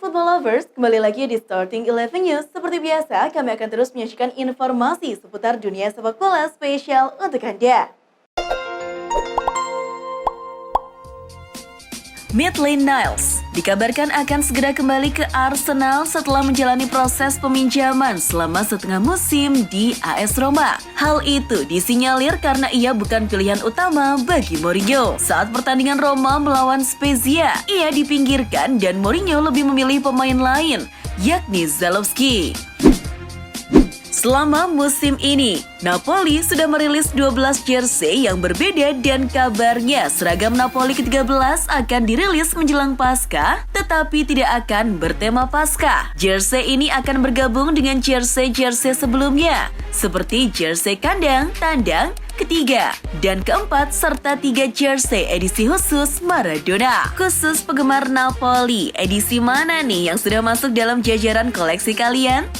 Football lovers, kembali lagi di Starting 11 News. Seperti biasa, kami akan terus menyajikan informasi seputar dunia sepak bola spesial untuk Anda. Maitland-Niles dikabarkan akan segera kembali ke Arsenal setelah menjalani proses peminjaman selama setengah musim di AS Roma. Hal itu disinyalir karena ia bukan pilihan utama bagi Mourinho. Saat pertandingan Roma melawan Spezia, ia dipinggirkan dan Mourinho lebih memilih pemain lain, yakni Zalewski. Selama musim ini, Napoli sudah merilis 12 jersey yang berbeda dan kabarnya seragam Napoli ke-13 akan dirilis menjelang Paskah, tetapi tidak akan bertema Paskah. Jersey ini akan bergabung dengan jersey-jersey sebelumnya, seperti jersey kandang, tandang, ketiga, dan keempat, serta 3 jersey edisi khusus Maradona. Khusus penggemar Napoli, edisi mana nih yang sudah masuk dalam jajaran koleksi kalian?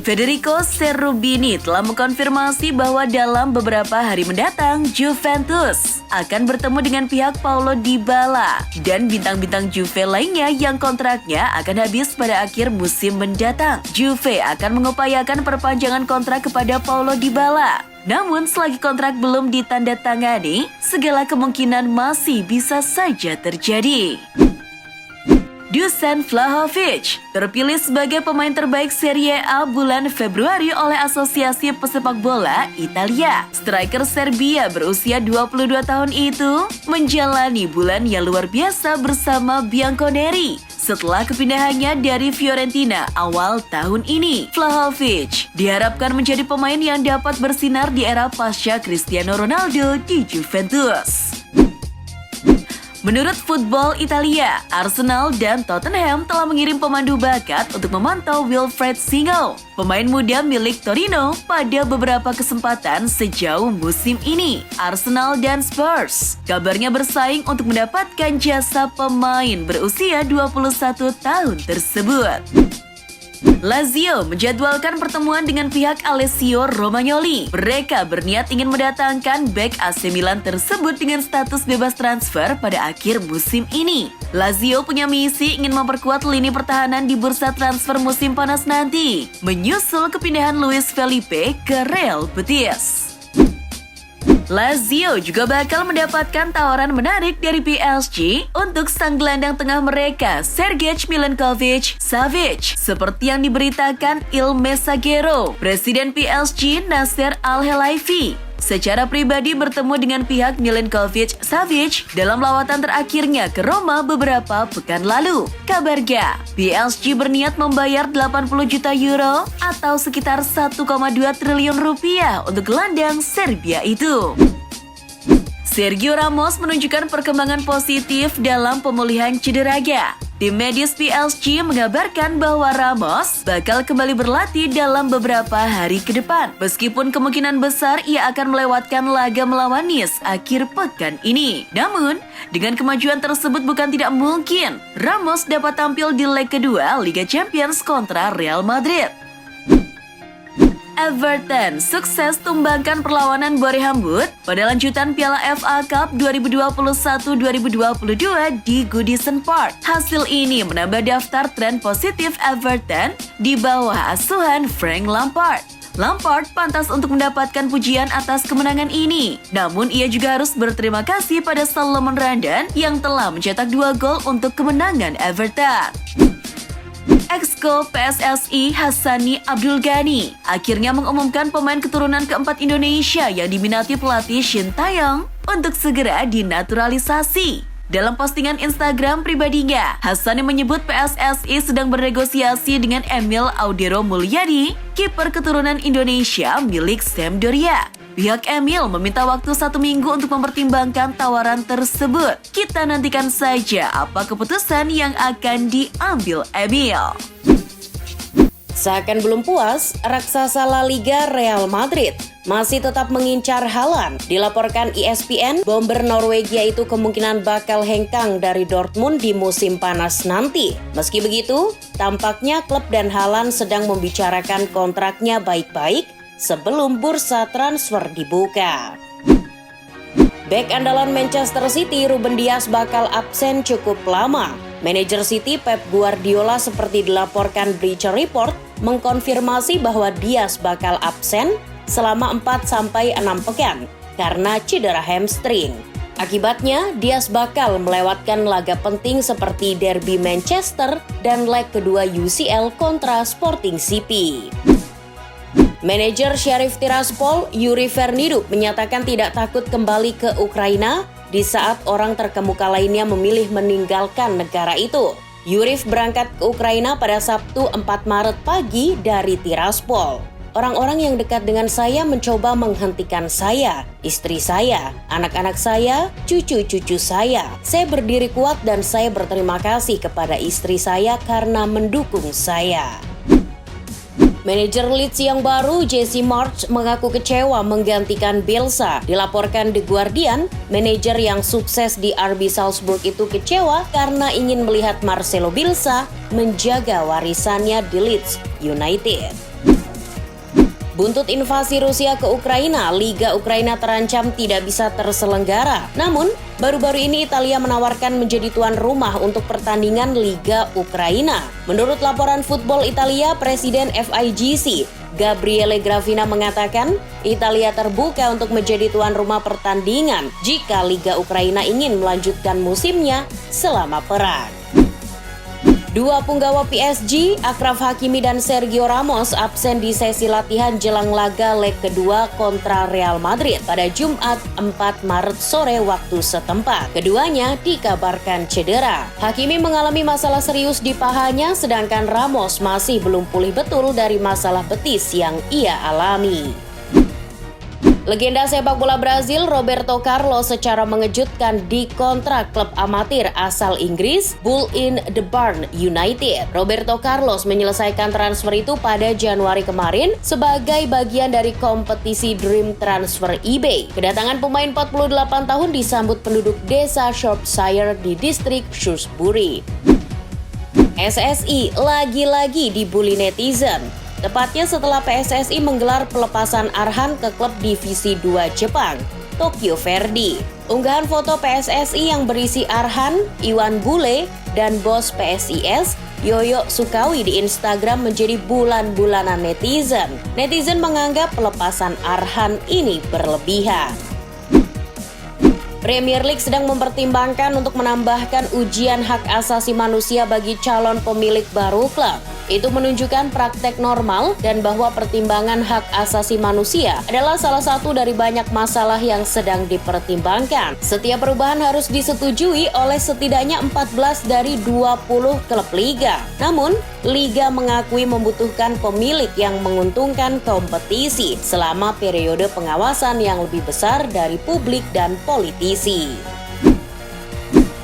Federico Cherubini telah mengkonfirmasi bahwa dalam beberapa hari mendatang, Juventus akan bertemu dengan pihak Paulo Dybala dan bintang-bintang Juve lainnya yang kontraknya akan habis pada akhir musim mendatang. Juve akan mengupayakan perpanjangan kontrak kepada Paulo Dybala. Namun selagi kontrak belum ditandatangani, segala kemungkinan masih bisa saja terjadi. Dusan Vlahovic terpilih sebagai pemain terbaik Serie A bulan Februari oleh Asosiasi Pesepak Bola Italia. Striker Serbia berusia 22 tahun itu menjalani bulan yang luar biasa bersama Bianconeri setelah kepindahannya dari Fiorentina awal tahun ini. Vlahovic diharapkan menjadi pemain yang dapat bersinar di era pasca Cristiano Ronaldo di Juventus. Menurut Football Italia, Arsenal dan Tottenham telah mengirim pemandu bakat untuk memantau Wilfried Singo, pemain muda milik Torino, pada beberapa kesempatan sejauh musim ini. Arsenal dan Spurs kabarnya bersaing untuk mendapatkan jasa pemain berusia 21 tahun tersebut. Lazio menjadwalkan pertemuan dengan pihak Alessio Romagnoli. Mereka berniat ingin mendatangkan bek AC Milan tersebut dengan status bebas transfer pada akhir musim ini. Lazio punya misi ingin memperkuat lini pertahanan di bursa transfer musim panas nanti, menyusul kepindahan Luis Felipe ke Real Betis. Lazio juga bakal mendapatkan tawaran menarik dari PSG untuk sang gelandang tengah mereka, Sergej Milinkovic-Savic. Seperti yang diberitakan Il Messaggero, Presiden PSG Nasser Al-Khelaifi secara pribadi bertemu dengan pihak Milinkovic-Savic dalam lawatan terakhirnya ke Roma beberapa pekan lalu. Kabarnya, PSG berniat membayar 80 juta euro atau sekitar 1,2 triliun rupiah untuk gelandang Serbia itu. Sergio Ramos menunjukkan perkembangan positif dalam pemulihan cederanya. Tim medis PSG mengabarkan bahwa Ramos bakal kembali berlatih dalam beberapa hari ke depan. Meskipun kemungkinan besar ia akan melewatkan laga melawan Nice akhir pekan ini. Namun, dengan kemajuan tersebut bukan tidak mungkin Ramos dapat tampil di leg kedua Liga Champions kontra Real Madrid. Everton sukses tumbangkan perlawanan Boreham Wood pada lanjutan Piala FA Cup 2021-2022 di Goodison Park. Hasil ini menambah daftar tren positif Everton di bawah asuhan Frank Lampard. Lampard pantas untuk mendapatkan pujian atas kemenangan ini. Namun ia juga harus berterima kasih pada Salomon Rondon yang telah mencetak 2 gol untuk kemenangan Everton. Exco PSSI Hassani Abdul Ghani akhirnya mengumumkan pemain keturunan keempat Indonesia yang diminati pelatih Shin Taeyong untuk segera dinaturalisasi. Dalam postingan Instagram pribadinya, Hassani menyebut PSSI sedang bernegosiasi dengan Emil Audero Mulyadi, kiper keturunan Indonesia milik Sampdoria. Pihak Emil meminta waktu 1 minggu untuk mempertimbangkan tawaran tersebut. Kita nantikan saja apa keputusan yang akan diambil Emil. Seakan belum puas, raksasa La Liga Real Madrid masih tetap mengincar Haaland. Dilaporkan ESPN, bomber Norwegia itu kemungkinan bakal hengkang dari Dortmund di musim panas nanti. Meski begitu, tampaknya klub dan Haaland sedang membicarakan kontraknya baik-baik sebelum bursa transfer dibuka. Bek andalan Manchester City Ruben Dias bakal absen cukup lama. Manajer City Pep Guardiola seperti dilaporkan Bleacher Report mengkonfirmasi bahwa Diaz bakal absen selama 4-6 pekan karena cedera hamstring. Akibatnya, Diaz bakal melewatkan laga penting seperti derby Manchester dan leg kedua UCL kontra Sporting CP. Manajer Sheriff Tiraspol, Yuri Verniduk, menyatakan tidak takut kembali ke Ukraina di saat orang terkemuka lainnya memilih meninggalkan negara itu. Yuri berangkat ke Ukraina pada Sabtu 4 Maret pagi dari Tiraspol. Orang-orang yang dekat dengan saya mencoba menghentikan saya, istri saya, anak-anak saya, cucu-cucu saya. Saya berdiri kuat dan saya berterima kasih kepada istri saya karena mendukung saya. Manajer Leeds yang baru, Jesse Marsch, mengaku kecewa menggantikan Bielsa. Dilaporkan The Guardian, manajer yang sukses di RB Salzburg itu kecewa karena ingin melihat Marcelo Bielsa menjaga warisannya di Leeds United. Buntut invasi Rusia ke Ukraina, Liga Ukraina terancam tidak bisa terselenggara. Namun, baru-baru ini Italia menawarkan menjadi tuan rumah untuk pertandingan Liga Ukraina. Menurut laporan Football Italia, Presiden FIGC, Gabriele Gravina mengatakan, Italia terbuka untuk menjadi tuan rumah pertandingan jika Liga Ukraina ingin melanjutkan musimnya selama perang. Dua punggawa PSG, Achraf Hakimi dan Sergio Ramos absen di sesi latihan jelang laga leg kedua kontra Real Madrid pada Jumat 4 Maret sore waktu setempat. Keduanya dikabarkan cedera. Hakimi mengalami masalah serius di pahanya, sedangkan Ramos masih belum pulih betul dari masalah betis yang ia alami. Legenda sepak bola Brazil Roberto Carlos secara mengejutkan dikontrak klub amatir asal Inggris Bull in the Barn United. Roberto Carlos menyelesaikan transfer itu pada Januari kemarin sebagai bagian dari kompetisi Dream Transfer eBay. Kedatangan pemain 48 tahun disambut penduduk desa Shropshire di distrik Shrewsbury. SSI lagi-lagi dibully netizen. Tepatnya setelah PSSI menggelar pelepasan Arhan ke klub Divisi 2 Jepang, Tokyo Verdy. Unggahan foto PSSI yang berisi Arhan, Iwan Bule, dan bos PSIS, Yoyo Sukawi di Instagram menjadi bulan-bulanan netizen. Netizen menganggap pelepasan Arhan ini berlebihan. Premier League sedang mempertimbangkan untuk menambahkan ujian hak asasi manusia bagi calon pemilik baru klub. Itu menunjukkan praktek normal dan bahwa pertimbangan hak asasi manusia adalah salah satu dari banyak masalah yang sedang dipertimbangkan. Setiap perubahan harus disetujui oleh setidaknya 14 dari 20 klub liga. Namun, liga mengakui membutuhkan pemilik yang menguntungkan kompetisi selama periode pengawasan yang lebih besar dari publik dan politisi.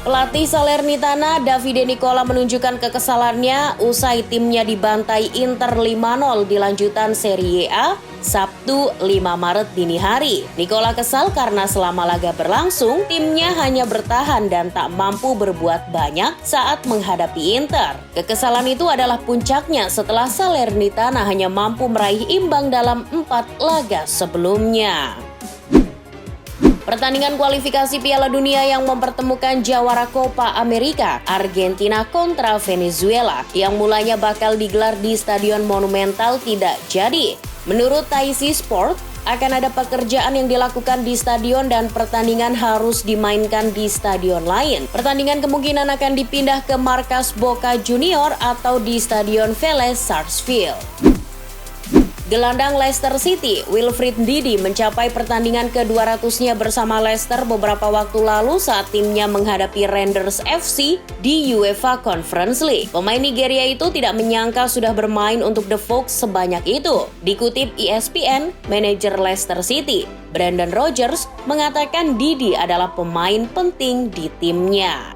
Pelatih Salernitana Davide Nicola menunjukkan kekesalannya usai timnya dibantai Inter 5-0 di lanjutan Serie A Sabtu 5 Maret dini hari. Nicola kesal karena selama laga berlangsung, timnya hanya bertahan dan tak mampu berbuat banyak saat menghadapi Inter. Kekesalan itu adalah puncaknya setelah Salernitana hanya mampu meraih imbang dalam 4 laga sebelumnya. Pertandingan kualifikasi Piala Dunia yang mempertemukan jawara Copa America, Argentina kontra Venezuela, yang mulanya bakal digelar di Stadion Monumental tidak jadi. Menurut Taisi Sport, akan ada pekerjaan yang dilakukan di stadion dan pertandingan harus dimainkan di stadion lain. Pertandingan kemungkinan akan dipindah ke markas Boca Junior atau di Stadion Vélez Sarsfield. Gelandang Leicester City, Wilfried Ndidi mencapai pertandingan ke-200-nya bersama Leicester beberapa waktu lalu saat timnya menghadapi Rangers FC di UEFA Conference League. Pemain Nigeria itu tidak menyangka sudah bermain untuk The Fox sebanyak itu. Dikutip ESPN, manajer Leicester City, Brendan Rodgers, mengatakan Ndidi adalah pemain penting di timnya.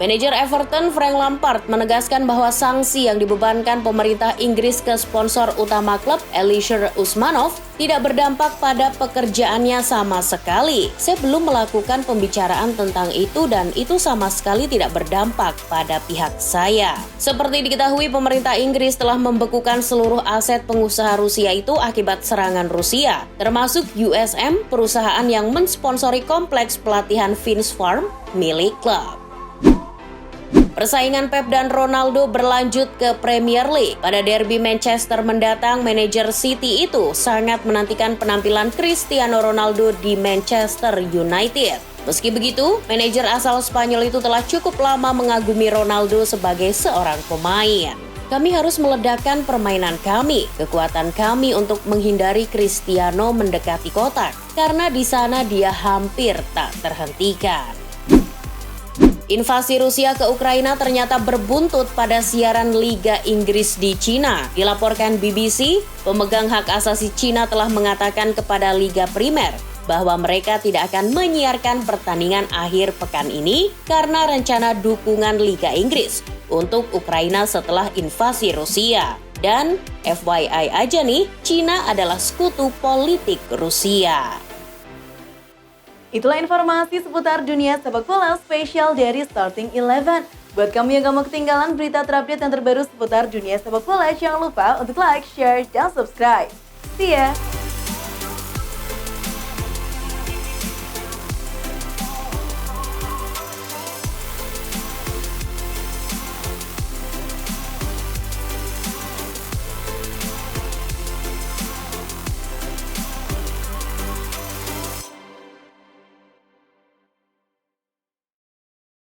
Manajer Everton Frank Lampard menegaskan bahwa sanksi yang dibebankan pemerintah Inggris ke sponsor utama klub Elisher Usmanov tidak berdampak pada pekerjaannya sama sekali. Saya belum melakukan pembicaraan tentang itu dan itu sama sekali tidak berdampak pada pihak saya. Seperti diketahui, pemerintah Inggris telah membekukan seluruh aset pengusaha Rusia itu akibat serangan Rusia, termasuk USM, perusahaan yang mensponsori kompleks pelatihan Vince Farm milik klub. Persaingan Pep dan Ronaldo berlanjut ke Premier League. Pada derby Manchester mendatang, manajer City itu sangat menantikan penampilan Cristiano Ronaldo di Manchester United. Meski begitu, manajer asal Spanyol itu telah cukup lama mengagumi Ronaldo sebagai seorang pemain. Kami harus meledakkan permainan kami, kekuatan kami untuk menghindari Cristiano mendekati kotak, karena di sana dia hampir tak terhentikan. Invasi Rusia ke Ukraina ternyata berbuntut pada siaran Liga Inggris di Cina. Dilaporkan BBC, pemegang hak asasi Cina telah mengatakan kepada Liga Primer bahwa mereka tidak akan menyiarkan pertandingan akhir pekan ini karena rencana dukungan Liga Inggris untuk Ukraina setelah invasi Rusia. Dan FYI aja nih, Cina adalah sekutu politik Rusia. Itulah informasi seputar dunia sepak bola spesial dari Starting 11. Buat kamu yang gak mau ketinggalan berita terupdate yang terbaru seputar dunia sepak bola, jangan lupa untuk like, share, dan subscribe. See ya!